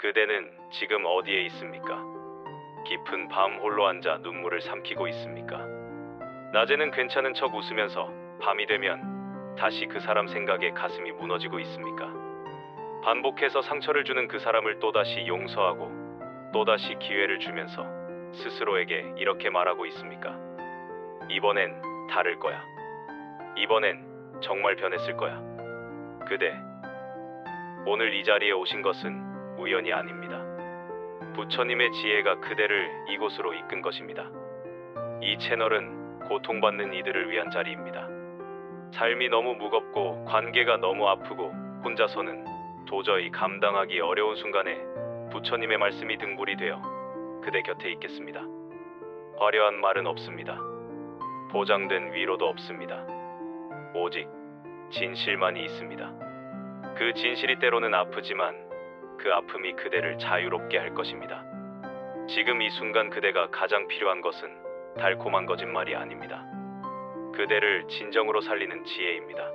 그대는 지금 어디에 있습니까? 깊은 밤 홀로 앉아 눈물을 삼키고 있습니까? 낮에는 괜찮은 척 웃으면서 밤이 되면 다시 그 사람 생각에 가슴이 무너지고 있습니까? 반복해서 상처를 주는 그 사람을 또다시 용서하고 또다시 기회를 주면서 스스로에게 이렇게 말하고 있습니까? 이번엔 다를 거야. 이번엔 정말 변했을 거야. 그대, 오늘 이 자리에 오신 것은 우연이 아닙니다. 부처님의 지혜가 그대를 이곳으로 이끈 것입니다. 이 채널은 고통받는 이들을 위한 자리입니다. 삶이 너무 무겁고 관계가 너무 아프고 혼자서는 도저히 감당하기 어려운 순간에 부처님의 말씀이 등불이 되어 그대 곁에 있겠습니다. 화려한 말은 없습니다. 보장된 위로도 없습니다. 오직 진실만이 있습니다. 그 진실이 때로는 아프지만 그 아픔이 그대를 자유롭게 할 것입니다. 지금 이 순간 그대가 가장 필요한 것은 달콤한 거짓말이 아닙니다. 그대를 진정으로 살리는 지혜입니다.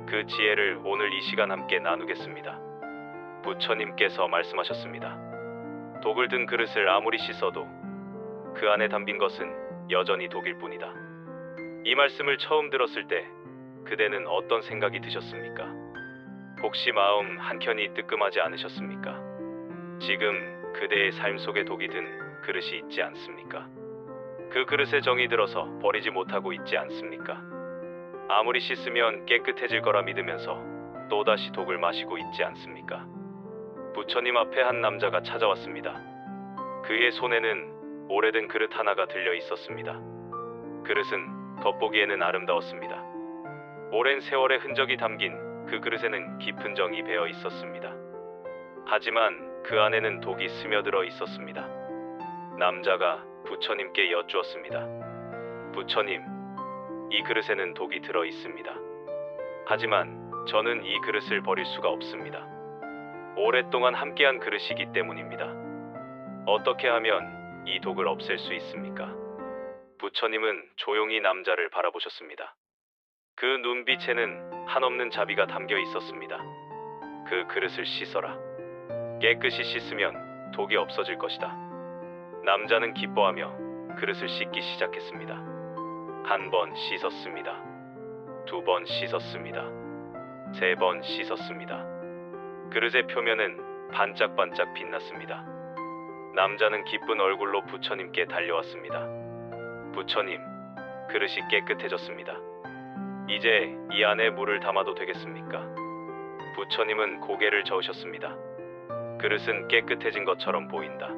그 지혜를 오늘 이 시간 함께 나누겠습니다. 부처님께서 말씀하셨습니다. 독을 든 그릇을 아무리 씻어도 그 안에 담긴 것은 여전히 독일 뿐이다. 이 말씀을 처음 들었을 때 그대는 어떤 생각이 드셨습니까? 혹시 마음 한켠이 뜨끔하지 않으셨습니까? 지금 그대의 삶 속에 독이 든 그릇이 있지 않습니까? 그 그릇에 정이 들어서 버리지 못하고 있지 않습니까? 아무리 씻으면 깨끗해질 거라 믿으면서 또다시 독을 마시고 있지 않습니까? 부처님 앞에 한 남자가 찾아왔습니다. 그의 손에는 오래된 그릇 하나가 들려 있었습니다. 그릇은 겉보기에는 아름다웠습니다. 오랜 세월의 흔적이 담긴 그 그릇에는 깊은 정이 배어 있었습니다. 하지만 그 안에는 독이 스며들어 있었습니다. 남자가 부처님께 여쭈었습니다. 부처님, 이 그릇에는 독이 들어 있습니다. 하지만 저는 이 그릇을 버릴 수가 없습니다. 오랫동안 함께한 그릇이기 때문입니다. 어떻게 하면 이 독을 없앨 수 있습니까? 부처님은 조용히 남자를 바라보셨습니다. 그 눈빛에는 한없는 자비가 담겨 있었습니다. 그 그릇을 씻어라. 깨끗이 씻으면 독이 없어질 것이다. 남자는 기뻐하며 그릇을 씻기 시작했습니다. 한 번 씻었습니다. 두 번 씻었습니다. 세 번 씻었습니다. 그릇의 표면은 반짝반짝 빛났습니다. 남자는 기쁜 얼굴로 부처님께 달려왔습니다. 부처님, 그릇이 깨끗해졌습니다. 이제 이 안에 물을 담아도 되겠습니까? 부처님은 고개를 저으셨습니다. 그릇은 깨끗해진 것처럼 보인다.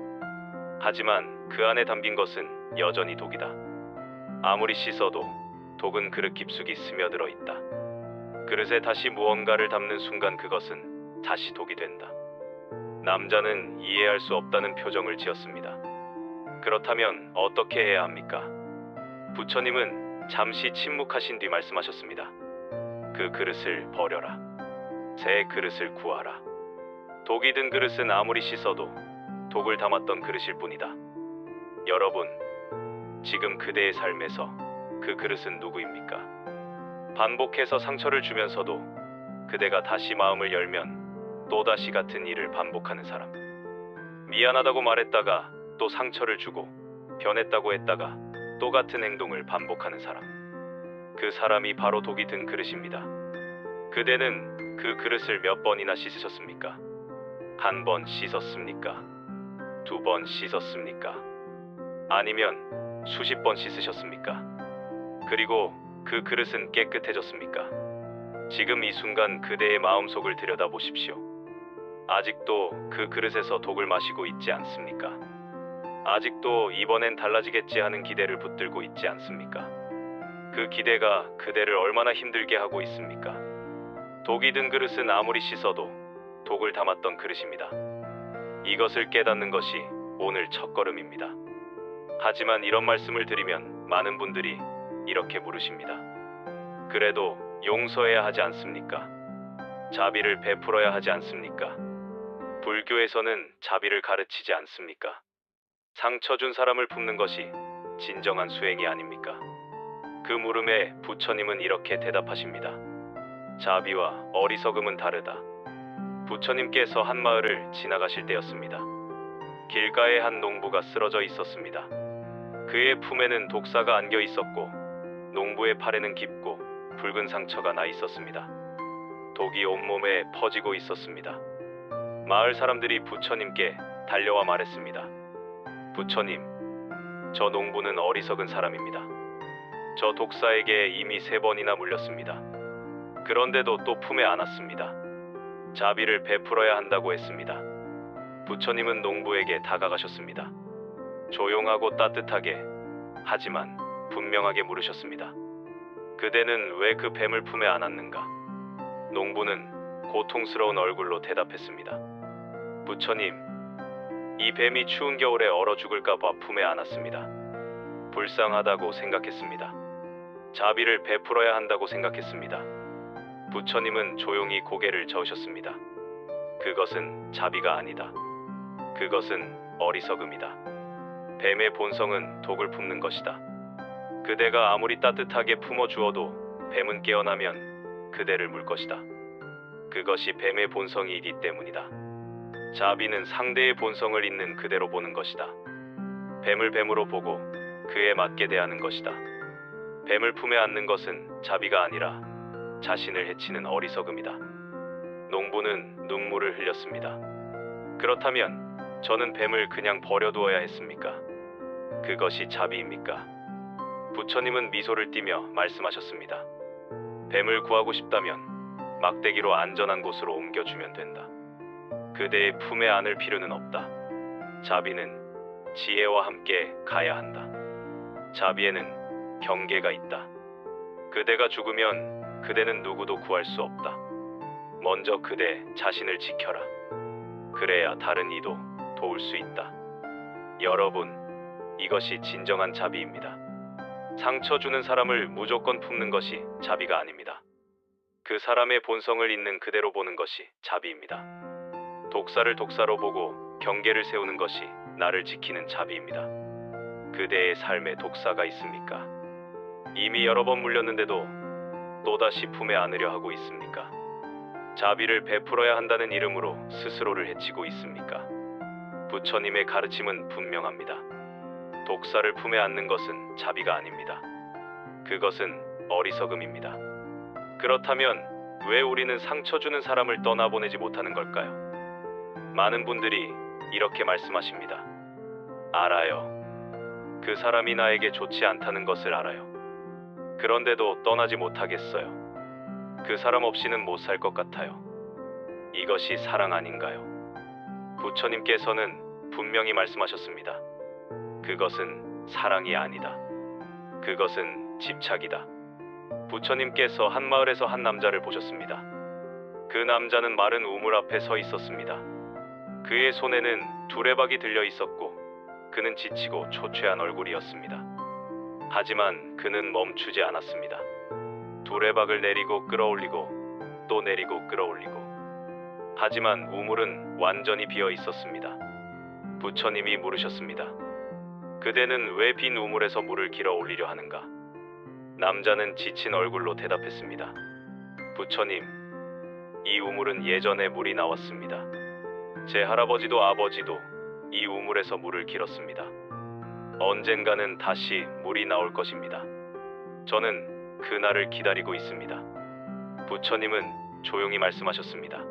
하지만 그 안에 담긴 것은 여전히 독이다. 아무리 씻어도 독은 그릇 깊숙이 스며들어 있다. 그릇에 다시 무언가를 담는 순간 그것은 다시 독이 된다. 남자는 이해할 수 없다는 표정을 지었습니다. 그렇다면 어떻게 해야 합니까? 부처님은 잠시 침묵하신 뒤 말씀하셨습니다. 그 그릇을 버려라. 새 그릇을 구하라. 독이 든 그릇은 아무리 씻어도 독을 담았던 그릇일 뿐이다. 여러분, 지금 그대의 삶에서 그 그릇은 누구입니까? 반복해서 상처를 주면서도 그대가 다시 마음을 열면 또다시 같은 일을 반복하는 사람. 미안하다고 말했다가 또 상처를 주고 변했다고 했다가 또 같은 행동을 반복하는 사람. 그 사람이 바로 독이 든 그릇입니다. 그대는 그 그릇을 몇 번이나 씻으셨습니까? 한 번 씻었습니까? 두 번 씻었습니까? 아니면 수십 번 씻으셨습니까? 그리고 그 그릇은 깨끗해졌습니까? 지금 이 순간 그대의 마음속을 들여다보십시오. 아직도 그 그릇에서 독을 마시고 있지 않습니까? 아직도 이번엔 달라지겠지 하는 기대를 붙들고 있지 않습니까? 그 기대가 그대를 얼마나 힘들게 하고 있습니까? 독이 든 그릇은 아무리 씻어도 독을 담았던 그릇입니다. 이것을 깨닫는 것이 오늘 첫걸음입니다. 하지만 이런 말씀을 드리면 많은 분들이 이렇게 물으십니다. 그래도 용서해야 하지 않습니까? 자비를 베풀어야 하지 않습니까? 불교에서는 자비를 가르치지 않습니까? 상처 준 사람을 품는 것이 진정한 수행이 아닙니까? 그 물음에 부처님은 이렇게 대답하십니다. 자비와 어리석음은 다르다. 부처님께서 한 마을을 지나가실 때였습니다. 길가에 한 농부가 쓰러져 있었습니다. 그의 품에는 독사가 안겨 있었고 농부의 팔에는 깊고 붉은 상처가 나 있었습니다. 독이 온몸에 퍼지고 있었습니다. 마을 사람들이 부처님께 달려와 말했습니다. 부처님, 저 농부는 어리석은 사람입니다. 저 독사에게 이미 3번이나 물렸습니다. 그런데도 또 품에 안았습니다. 자비를 베풀어야 한다고 했습니다. 부처님은 농부에게 다가가셨습니다. 조용하고 따뜻하게, 하지만 분명하게 물으셨습니다. 그대는 왜 그 뱀을 품에 안았는가? 농부는 고통스러운 얼굴로 대답했습니다. 부처님, 이 뱀이 추운 겨울에 얼어 죽을까 봐 품에 안았습니다. 불쌍하다고 생각했습니다. 자비를 베풀어야 한다고 생각했습니다. 부처님은 조용히 고개를 저으셨습니다. 그것은 자비가 아니다. 그것은 어리석음이다. 뱀의 본성은 독을 품는 것이다. 그대가 아무리 따뜻하게 품어주어도 뱀은 깨어나면 그대를 물 것이다. 그것이 뱀의 본성이기 때문이다. 자비는 상대의 본성을 있는 그대로 보는 것이다. 뱀을 뱀으로 보고 그에 맞게 대하는 것이다. 뱀을 품에 안는 것은 자비가 아니라 자신을 해치는 어리석음이다. 농부는 눈물을 흘렸습니다. 그렇다면 저는 뱀을 그냥 버려두어야 했습니까? 그것이 자비입니까? 부처님은 미소를 띠며 말씀하셨습니다. 뱀을 구하고 싶다면 막대기로 안전한 곳으로 옮겨주면 된다. 그대의 품에 안을 필요는 없다. 자비는 지혜와 함께 가야 한다. 자비에는 경계가 있다. 그대가 죽으면 그대는 누구도 구할 수 없다. 먼저 그대 자신을 지켜라. 그래야 다른 이도 도울 수 있다. 여러분, 이것이 진정한 자비입니다. 상처 주는 사람을 무조건 품는 것이 자비가 아닙니다. 그 사람의 본성을 있는 그대로 보는 것이 자비입니다. 독사를 독사로 보고 경계를 세우는 것이 나를 지키는 자비입니다. 그대의 삶에 독사가 있습니까? 이미 여러 번 물렸는데도 또다시 품에 안으려 하고 있습니까? 자비를 베풀어야 한다는 이름으로 스스로를 해치고 있습니까? 부처님의 가르침은 분명합니다. 독사를 품에 안는 것은 자비가 아닙니다. 그것은 어리석음입니다. 그렇다면 왜 우리는 상처 주는 사람을 떠나보내지 못하는 걸까요? 많은 분들이 이렇게 말씀하십니다. 알아요. 그 사람이 나에게 좋지 않다는 것을 알아요. 그런데도 떠나지 못하겠어요. 그 사람 없이는 못 살 것 같아요. 이것이 사랑 아닌가요? 부처님께서는 분명히 말씀하셨습니다. 그것은 사랑이 아니다. 그것은 집착이다. 부처님께서 한 마을에서 한 남자를 보셨습니다. 그 남자는 마른 우물 앞에 서 있었습니다. 그의 손에는 두레박이 들려 있었고 그는 지치고 초췌한 얼굴이었습니다. 하지만 그는 멈추지 않았습니다. 두레박을 내리고 끌어올리고 또 내리고 끌어올리고. 하지만 우물은 완전히 비어 있었습니다. 부처님이 물으셨습니다. 그대는 왜 빈 우물에서 물을 길어 올리려 하는가? 남자는 지친 얼굴로 대답했습니다. 부처님, 이 우물은 예전에 물이 나왔습니다. 제 할아버지도 아버지도 이 우물에서 물을 길었습니다. 언젠가는 다시 물이 나올 것입니다. 저는 그날을 기다리고 있습니다. 부처님은 조용히 말씀하셨습니다.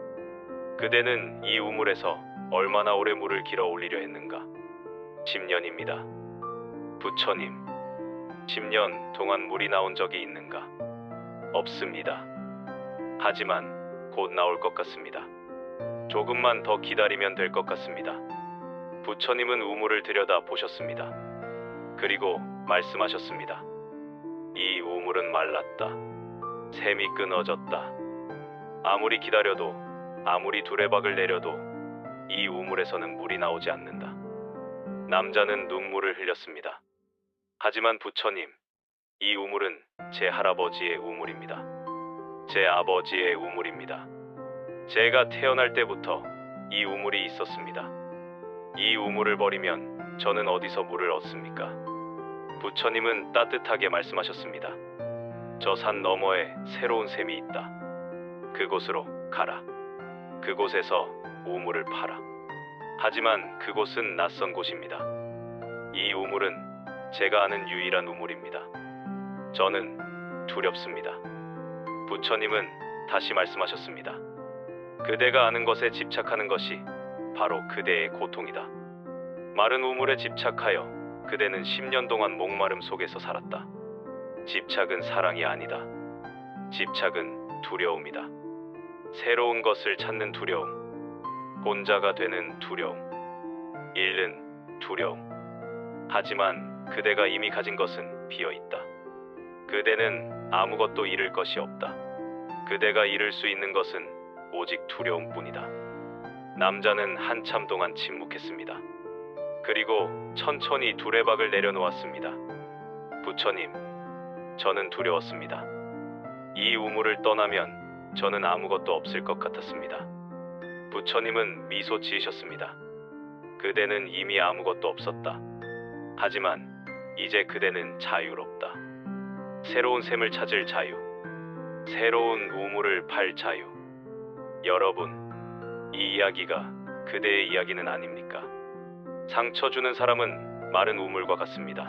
그대는 이 우물에서 얼마나 오래 물을 길어 올리려 했는가? 10년입니다. 부처님, 10년 동안 물이 나온 적이 있는가? 없습니다. 하지만 곧 나올 것 같습니다. 조금만 더 기다리면 될 것 같습니다. 부처님은 우물을 들여다 보셨습니다. 그리고 말씀하셨습니다. 이 우물은 말랐다. 샘이 끊어졌다. 아무리 기다려도, 아무리 두레박을 내려도 이 우물에서는 물이 나오지 않는다. 남자는 눈물을 흘렸습니다. 하지만 부처님, 이 우물은 제 할아버지의 우물입니다. 제 아버지의 우물입니다. 제가 태어날 때부터 이 우물이 있었습니다. 이 우물을 버리면 저는 어디서 물을 얻습니까? 부처님은 따뜻하게 말씀하셨습니다. 저 산 너머에 새로운 샘이 있다. 그곳으로 가라. 그곳에서 우물을 파라. 하지만 그곳은 낯선 곳입니다. 이 우물은 제가 아는 유일한 우물입니다. 저는 두렵습니다. 부처님은 다시 말씀하셨습니다. 그대가 아는 것에 집착하는 것이 바로 그대의 고통이다. 마른 우물에 집착하여 그대는 10년 동안 목마름 속에서 살았다. 집착은 사랑이 아니다. 집착은 두려움이다. 새로운 것을 찾는 두려움, 혼자가 되는 두려움, 잃는 두려움. 하지만 그대가 이미 가진 것은 비어있다. 그대는 아무것도 잃을 것이 없다. 그대가 잃을 수 있는 것은 오직 두려움뿐이다. 남자는 한참 동안 침묵했습니다. 그리고 천천히 두레박을 내려놓았습니다. 부처님, 저는 두려웠습니다. 이 우물을 떠나면 저는 아무것도 없을 것 같았습니다. 부처님은 미소 지으셨습니다. 그대는 이미 아무것도 없었다. 하지만 이제 그대는 자유롭다. 새로운 샘을 찾을 자유, 새로운 우물을 팔 자유. 여러분, 이 이야기가 그대의 이야기는 아닙니까? 상처 주는 사람은 마른 우물과 같습니다.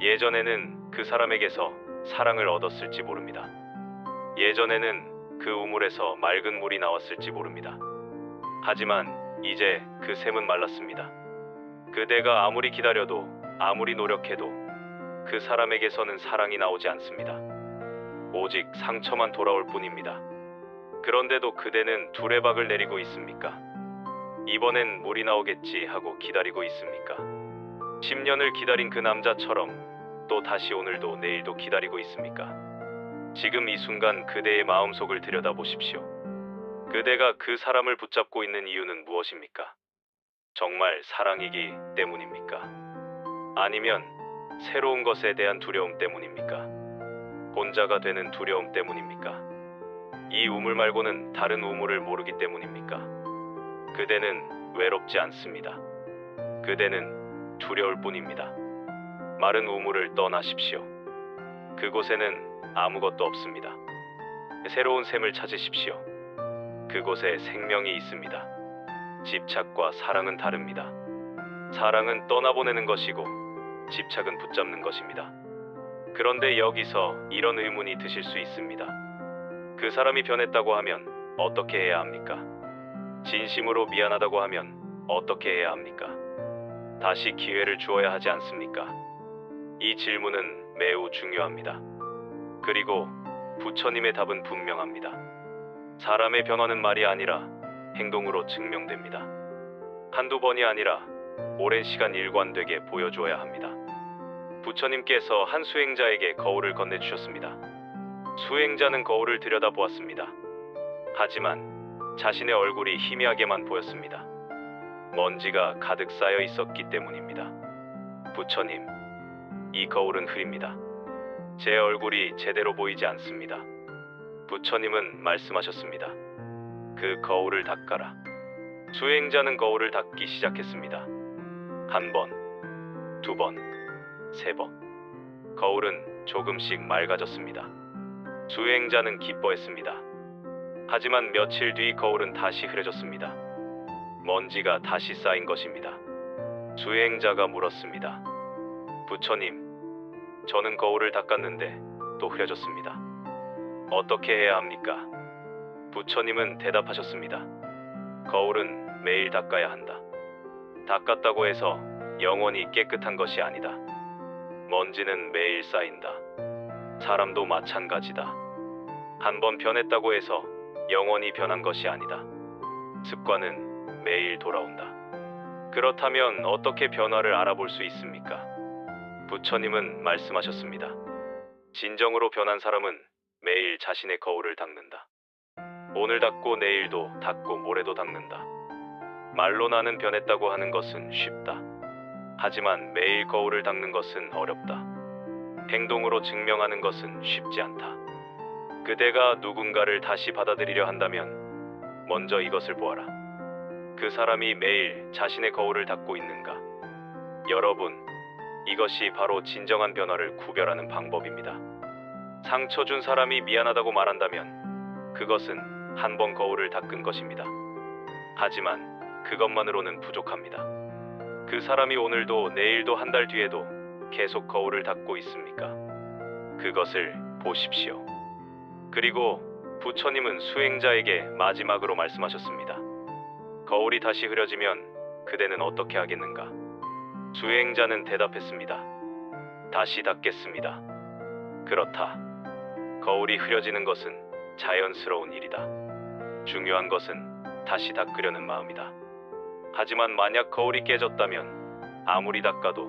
예전에는 그 사람에게서 사랑을 얻었을지 모릅니다. 예전에는 그 우물에서 맑은 물이 나왔을지 모릅니다. 하지만 이제 그 샘은 말랐습니다. 그대가 아무리 기다려도 아무리 노력해도 그 사람에게서는 사랑이 나오지 않습니다. 오직 상처만 돌아올 뿐입니다. 그런데도 그대는 두레박을 내리고 있습니까? 이번엔 물이 나오겠지 하고 기다리고 있습니까? 10년을 기다린 그 남자처럼 또 다시 오늘도 내일도 기다리고 있습니까? 지금 이 순간 그대의 마음속을 들여다보십시오. 그대가 그 사람을 붙잡고 있는 이유는 무엇입니까? 정말 사랑이기 때문입니까? 아니면 새로운 것에 대한 두려움 때문입니까? 혼자가 되는 두려움 때문입니까? 이 우물 말고는 다른 우물을 모르기 때문입니까? 그대는 외롭지 않습니다. 그대는 두려울 뿐입니다. 마른 우물을 떠나십시오. 그곳에는 아무것도 없습니다. 새로운 샘을 찾으십시오. 그곳에 생명이 있습니다. 집착과 사랑은 다릅니다. 사랑은 떠나보내는 것이고 집착은 붙잡는 것입니다. 그런데 여기서 이런 의문이 드실 수 있습니다. 그 사람이 변했다고 하면 어떻게 해야 합니까? 진심으로 미안하다고 하면 어떻게 해야 합니까? 다시 기회를 주어야 하지 않습니까? 이 질문은 매우 중요합니다. 그리고 부처님의 답은 분명합니다. 사람의 변화는 말이 아니라 행동으로 증명됩니다. 한두 번이 아니라 오랜 시간 일관되게 보여주어야 합니다. 부처님께서 한 수행자에게 거울을 건네주셨습니다. 수행자는 거울을 들여다보았습니다. 하지만 자신의 얼굴이 희미하게만 보였습니다. 먼지가 가득 쌓여 있었기 때문입니다. 부처님, 이 거울은 흐립니다. 제 얼굴이 제대로 보이지 않습니다. 부처님은 말씀하셨습니다. 그 거울을 닦아라. 수행자는 거울을 닦기 시작했습니다. 한 번, 두 번, 세 번. 거울은 조금씩 맑아졌습니다. 수행자는 기뻐했습니다. 하지만 며칠 뒤 거울은 다시 흐려졌습니다. 먼지가 다시 쌓인 것입니다. 수행자가 물었습니다. 부처님, 저는 거울을 닦았는데 또 흐려졌습니다. 어떻게 해야 합니까? 부처님은 대답하셨습니다. 거울은 매일 닦아야 한다. 닦았다고 해서 영원히 깨끗한 것이 아니다. 먼지는 매일 쌓인다. 사람도 마찬가지다. 한 번 변했다고 해서 영원히 변한 것이 아니다. 습관은 매일 돌아온다. 그렇다면 어떻게 변화를 알아볼 수 있습니까? 부처님은 말씀하셨습니다. 진정으로 변한 사람은 매일 자신의 거울을 닦는다. 오늘 닦고 내일도 닦고 모레도 닦는다. 말로 나는 변했다고 하는 것은 쉽다. 하지만 매일 거울을 닦는 것은 어렵다. 행동으로 증명하는 것은 쉽지 않다. 그대가 누군가를 다시 받아들이려 한다면 먼저 이것을 보아라. 그 사람이 매일 자신의 거울을 닦고 있는가? 여러분, 이것이 바로 진정한 변화를 구별하는 방법입니다. 상처 준 사람이 미안하다고 말한다면 그것은 한 번 거울을 닦은 것입니다. 하지만 그것만으로는 부족합니다. 그 사람이 오늘도 내일도 한 달 뒤에도 계속 거울을 닦고 있습니까? 그것을 보십시오. 그리고 부처님은 수행자에게 마지막으로 말씀하셨습니다. 거울이 다시 흐려지면 그대는 어떻게 하겠는가? 수행자는 대답했습니다. 다시 닦겠습니다. 그렇다. 거울이 흐려지는 것은 자연스러운 일이다. 중요한 것은 다시 닦으려는 마음이다. 하지만 만약 거울이 깨졌다면 아무리 닦아도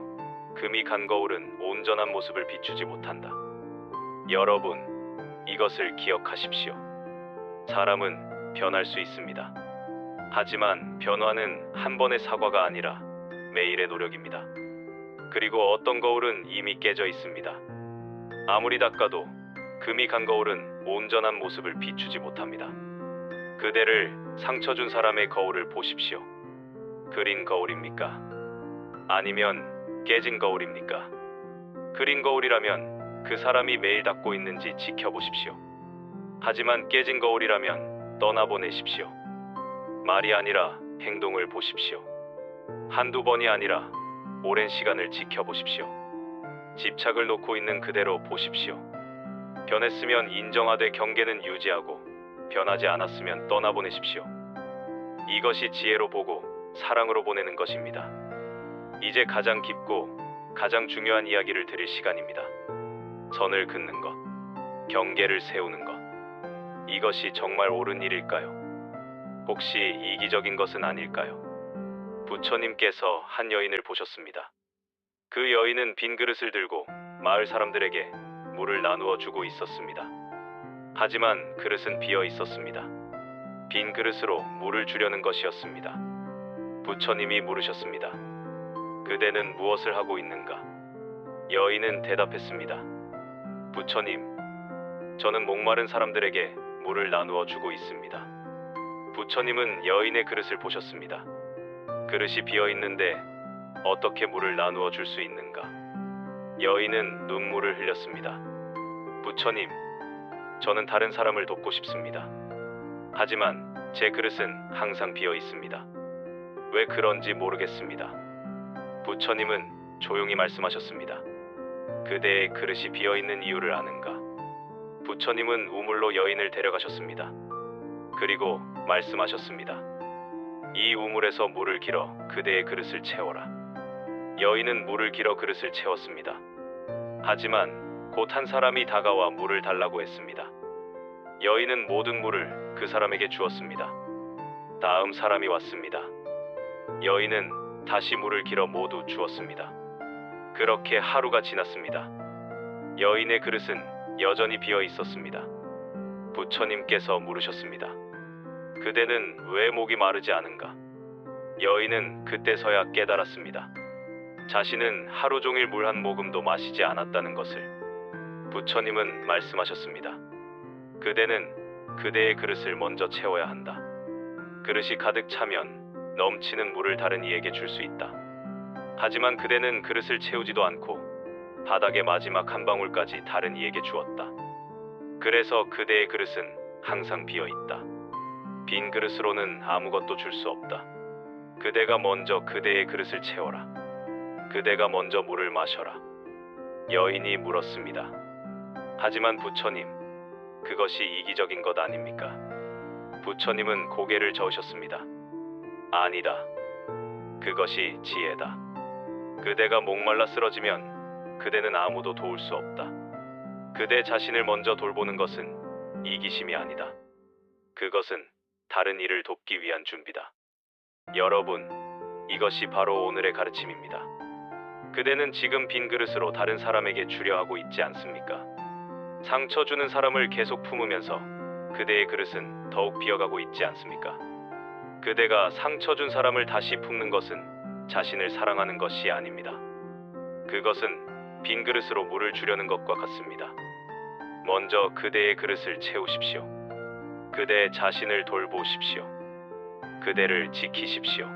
금이 간 거울은 온전한 모습을 비추지 못한다. 여러분, 이것을 기억하십시오. 사람은 변할 수 있습니다. 하지만 변화는 한 번의 사과가 아니라 매일의 노력입니다. 그리고 어떤 거울은 이미 깨져 있습니다. 아무리 닦아도 금이 간 거울은 온전한 모습을 비추지 못합니다. 그대를 상처 준 사람의 거울을 보십시오. 그린 거울입니까? 아니면 깨진 거울입니까? 그린 거울이라면 그 사람이 매일 닦고 있는지 지켜보십시오. 하지만 깨진 거울이라면 떠나보내십시오. 말이 아니라 행동을 보십시오. 한두 번이 아니라 오랜 시간을 지켜보십시오. 집착을 놓고 있는 그대로 보십시오. 변했으면 인정하되 경계는 유지하고 변하지 않았으면 떠나보내십시오. 이것이 지혜로 보고 사랑으로 보내는 것입니다. 이제 가장 깊고 가장 중요한 이야기를 드릴 시간입니다. 선을 긋는 것, 경계를 세우는 것. 이것이 정말 옳은 일일까요? 혹시 이기적인 것은 아닐까요? 부처님께서 한 여인을 보셨습니다. 그 여인은 빈 그릇을 들고 마을 사람들에게 물을 나누어 주고 있었습니다. 하지만 그릇은 비어 있었습니다. 빈 그릇으로 물을 주려는 것이었습니다. 부처님이 물으셨습니다. 그대는 무엇을 하고 있는가? 여인은 대답했습니다. 부처님, 저는 목마른 사람들에게 물을 나누어 주고 있습니다. 부처님은 여인의 그릇을 보셨습니다. 그릇이 비어 있는데 어떻게 물을 나누어 줄 수 있는가? 여인은 눈물을 흘렸습니다. 부처님, 저는 다른 사람을 돕고 싶습니다. 하지만 제 그릇은 항상 비어 있습니다. 왜 그런지 모르겠습니다. 부처님은 조용히 말씀하셨습니다. 그대의 그릇이 비어 있는 이유를 아는가? 부처님은 우물로 여인을 데려가셨습니다. 그리고 말씀하셨습니다. 이 우물에서 물을 길어 그대의 그릇을 채워라. 여인은 물을 길어 그릇을 채웠습니다. 하지만 곧 한 사람이 다가와 물을 달라고 했습니다. 여인은 모든 물을 그 사람에게 주었습니다. 다음 사람이 왔습니다. 여인은 다시 물을 길어 모두 주었습니다. 그렇게 하루가 지났습니다. 여인의 그릇은 여전히 비어 있었습니다. 부처님께서 물으셨습니다. 그대는 왜 목이 마르지 않은가? 여인은 그때서야 깨달았습니다. 자신은 하루 종일 물 한 모금도 마시지 않았다는 것을. 부처님은 말씀하셨습니다. 그대는 그대의 그릇을 먼저 채워야 한다. 그릇이 가득 차면 넘치는 물을 다른 이에게 줄 수 있다. 하지만 그대는 그릇을 채우지도 않고 바닥의 마지막 한 방울까지 다른 이에게 주었다. 그래서 그대의 그릇은 항상 비어 있다. 빈 그릇으로는 아무것도 줄 수 없다. 그대가 먼저 그대의 그릇을 채워라. 그대가 먼저 물을 마셔라. 여인이 물었습니다. 하지만 부처님, 그것이 이기적인 것 아닙니까? 부처님은 고개를 저으셨습니다. 아니다. 그것이 지혜다. 그대가 목말라 쓰러지면 그대는 아무도 도울 수 없다. 그대 자신을 먼저 돌보는 것은 이기심이 아니다. 그것은 다른 이를 돕기 위한 준비다. 여러분, 이것이 바로 오늘의 가르침입니다. 그대는 지금 빈 그릇으로 다른 사람에게 주려 하고 있지 않습니까? 상처 주는 사람을 계속 품으면서 그대의 그릇은 더욱 비어가고 있지 않습니까? 그대가 상처 준 사람을 다시 품는 것은 자신을 사랑하는 것이 아닙니다. 그것은 빈 그릇으로 물을 주려는 것과 같습니다. 먼저 그대의 그릇을 채우십시오. 그대 자신을 돌보십시오. 그대를 지키십시오.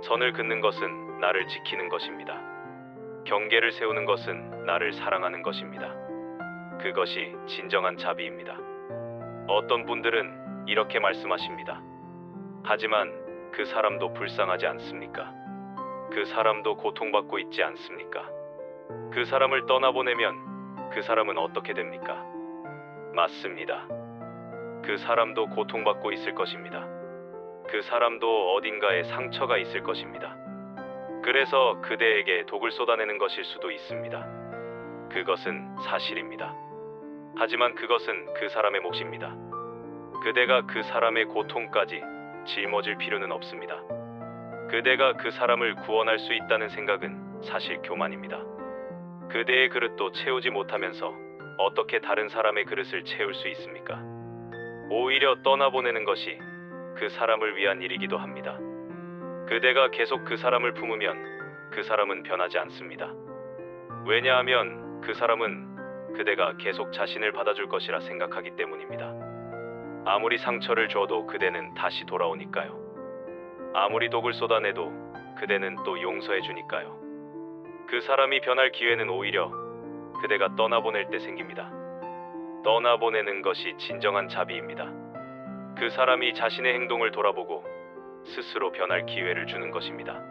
선을 긋는 것은 나를 지키는 것입니다. 경계를 세우는 것은 나를 사랑하는 것입니다. 그것이 진정한 자비입니다. 어떤 분들은 이렇게 말씀하십니다. 하지만 그 사람도 불쌍하지 않습니까? 그 사람도 고통받고 있지 않습니까? 그 사람을 떠나보내면 그 사람은 어떻게 됩니까? 맞습니다. 그 사람도 고통받고 있을 것입니다. 그 사람도 어딘가에 상처가 있을 것입니다. 그래서 그대에게 독을 쏟아내는 것일 수도 있습니다. 그것은 사실입니다. 하지만 그것은 그 사람의 몫입니다. 그대가 그 사람의 고통까지 짊어질 필요는 없습니다. 그대가 그 사람을 구원할 수 있다는 생각은 사실 교만입니다. 그대의 그릇도 채우지 못하면서 어떻게 다른 사람의 그릇을 채울 수 있습니까? 오히려 떠나보내는 것이 그 사람을 위한 일이기도 합니다. 그대가 계속 그 사람을 품으면 그 사람은 변하지 않습니다. 왜냐하면 그 사람은 그대가 계속 자신을 받아줄 것이라 생각하기 때문입니다. 아무리 상처를 줘도 그대는 다시 돌아오니까요. 아무리 독을 쏟아내도 그대는 또 용서해 주니까요. 그 사람이 변할 기회는 오히려 그대가 떠나보낼 때 생깁니다. 떠나보내는 것이 진정한 자비입니다. 그 사람이 자신의 행동을 돌아보고 스스로 변할 기회를 주는 것입니다.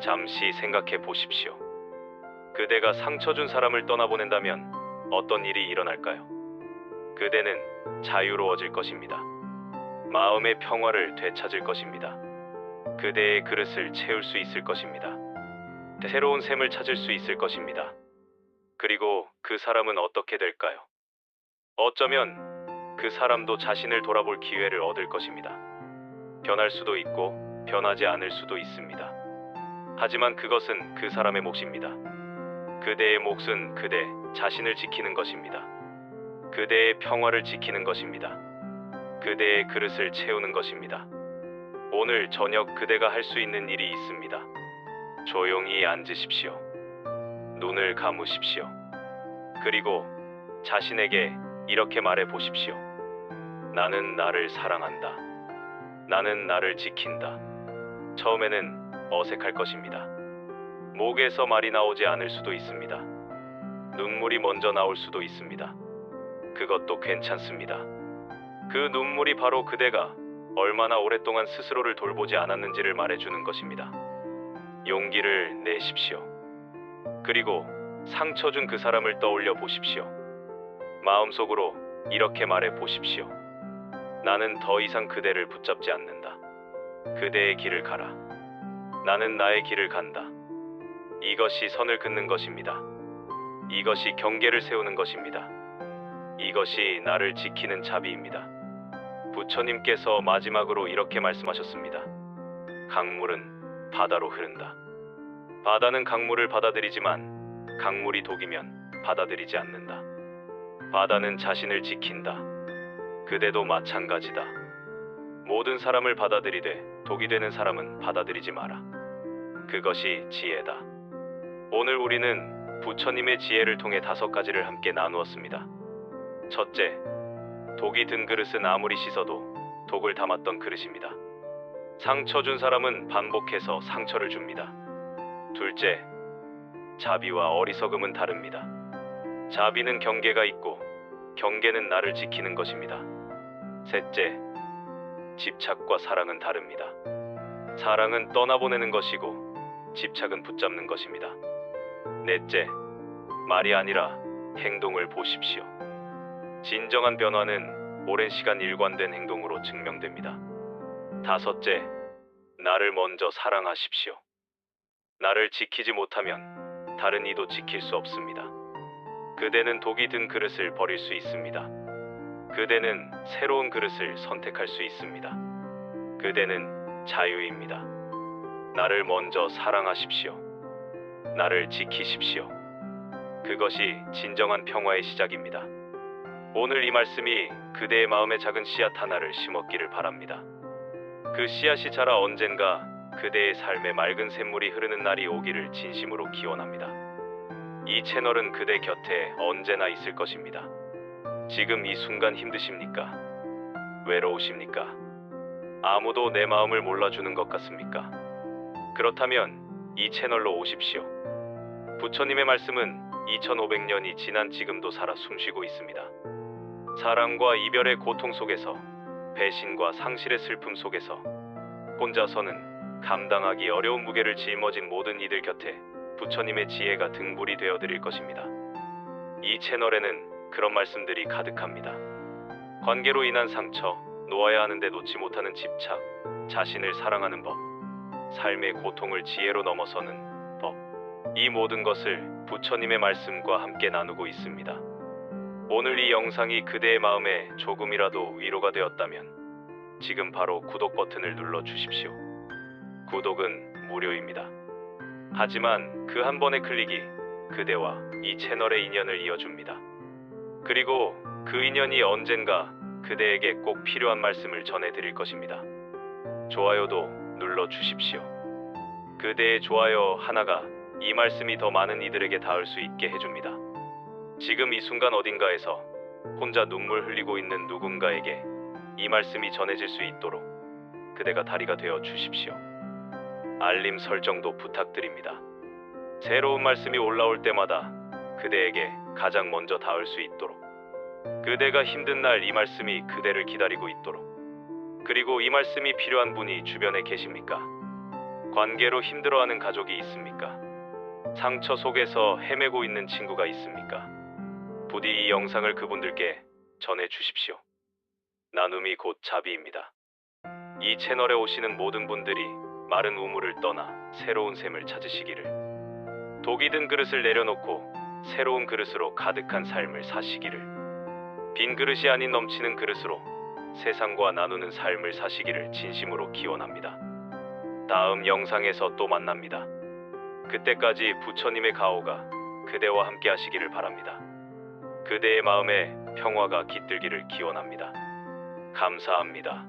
잠시 생각해 보십시오. 그대가 상처 준 사람을 떠나보낸다면 어떤 일이 일어날까요? 그대는 자유로워질 것입니다. 마음의 평화를 되찾을 것입니다. 그대의 그릇을 채울 수 있을 것입니다. 새로운 샘을 찾을 수 있을 것입니다. 그리고 그 사람은 어떻게 될까요? 어쩌면 그 사람도 자신을 돌아볼 기회를 얻을 것입니다. 변할 수도 있고 변하지 않을 수도 있습니다. 하지만 그것은 그 사람의 몫입니다. 그대의 몫은 그대 자신을 지키는 것입니다. 그대의 평화를 지키는 것입니다. 그대의 그릇을 채우는 것입니다. 오늘 저녁 그대가 할 수 있는 일이 있습니다. 조용히 앉으십시오. 눈을 감으십시오. 그리고 자신에게 이렇게 말해 보십시오. 나는 나를 사랑한다. 나는 나를 지킨다. 처음에는 어색할 것입니다. 목에서 말이 나오지 않을 수도 있습니다. 눈물이 먼저 나올 수도 있습니다. 그것도 괜찮습니다. 그 눈물이 바로 그대가 얼마나 오랫동안 스스로를 돌보지 않았는지를 말해주는 것입니다. 용기를 내십시오. 그리고 상처 준 그 사람을 떠올려 보십시오. 마음속으로 이렇게 말해 보십시오. 나는 더 이상 그대를 붙잡지 않는다. 그대의 길을 가라. 나는 나의 길을 간다. 이것이 선을 긋는 것입니다. 이것이 경계를 세우는 것입니다. 이것이 나를 지키는 자비입니다. 부처님께서 마지막으로 이렇게 말씀하셨습니다. 강물은 바다로 흐른다. 바다는 강물을 받아들이지만 강물이 독이면 받아들이지 않는다. 바다는 자신을 지킨다. 그대도 마찬가지다. 모든 사람을 받아들이되 독이 되는 사람은 받아들이지 마라. 그것이 지혜다. 오늘 우리는 부처님의 지혜를 통해 5가지를 함께 나누었습니다. 첫째, 독이 든 그릇은 아무리 씻어도 독을 담았던 그릇입니다. 상처 준 사람은 반복해서 상처를 줍니다. 둘째, 자비와 어리석음은 다릅니다. 자비는 경계가 있고 경계는 나를 지키는 것입니다. 셋째, 집착과 사랑은 다릅니다. 사랑은 떠나보내는 것이고 집착은 붙잡는 것입니다. 넷째, 말이 아니라 행동을 보십시오. 진정한 변화는 오랜 시간 일관된 행동으로 증명됩니다. 다섯째, 나를 먼저 사랑하십시오. 나를 지키지 못하면 다른 이도 지킬 수 없습니다. 그대는 독이 든 그릇을 버릴 수 있습니다. 그대는 새로운 그릇을 선택할 수 있습니다. 그대는 자유입니다. 나를 먼저 사랑하십시오. 나를 지키십시오. 그것이 진정한 평화의 시작입니다. 오늘 이 말씀이 그대의 마음에 작은 씨앗 하나를 심었기를 바랍니다. 그 씨앗이 자라 언젠가 그대의 삶에 맑은 샘물이 흐르는 날이 오기를 진심으로 기원합니다. 이 채널은 그대 곁에 언제나 있을 것입니다. 지금 이 순간 힘드십니까? 외로우십니까? 아무도 내 마음을 몰라주는 것 같습니까? 그렇다면 이 채널로 오십시오. 부처님의 말씀은 2500년이 지난 지금도 살아 숨쉬고 있습니다. 사랑과 이별의 고통 속에서 배신과 상실의 슬픔 속에서 혼자서는 감당하기 어려운 무게를 짊어진 모든 이들 곁에 부처님의 지혜가 등불이 되어 드릴 것입니다. 이 채널에는 그런 말씀들이 가득합니다. 관계로 인한 상처, 놓아야 하는데 놓지 못하는 집착, 자신을 사랑하는 법, 삶의 고통을 지혜로 넘어서는 법, 이 모든 것을 부처님의 말씀과 함께 나누고 있습니다. 오늘 이 영상이 그대의 마음에 조금이라도 위로가 되었다면 지금 바로 구독 버튼을 눌러 주십시오. 구독은 무료입니다. 하지만 그 한 번의 클릭이 그대와 이 채널의 인연을 이어줍니다. 그리고 그 인연이 언젠가 그대에게 꼭 필요한 말씀을 전해드릴 것입니다. 좋아요도 눌러 주십시오. 그대의 좋아요 하나가 이 말씀이 더 많은 이들에게 닿을 수 있게 해줍니다. 지금 이 순간 어딘가에서 혼자 눈물 흘리고 있는 누군가에게 이 말씀이 전해질 수 있도록 그대가 다리가 되어 주십시오. 알림 설정도 부탁드립니다. 새로운 말씀이 올라올 때마다 그대에게 가장 먼저 닿을 수 있도록, 그대가 힘든 날 이 말씀이 그대를 기다리고 있도록, 그리고 이 말씀이 필요한 분이 주변에 계십니까? 관계로 힘들어하는 가족이 있습니까? 상처 속에서 헤매고 있는 친구가 있습니까? 부디 이 영상을 그분들께 전해 주십시오. 나눔이 곧 자비입니다. 이 채널에 오시는 모든 분들이 마른 우물을 떠나 새로운 샘을 찾으시기를, 독이 든 그릇을 내려놓고 새로운 그릇으로 가득한 삶을 사시기를, 빈 그릇이 아닌 넘치는 그릇으로 세상과 나누는 삶을 사시기를 진심으로 기원합니다. 다음 영상에서 또 만납니다. 그때까지 부처님의 가호가 그대와 함께 하시기를 바랍니다. 그대의 마음에 평화가 깃들기를 기원합니다. 감사합니다.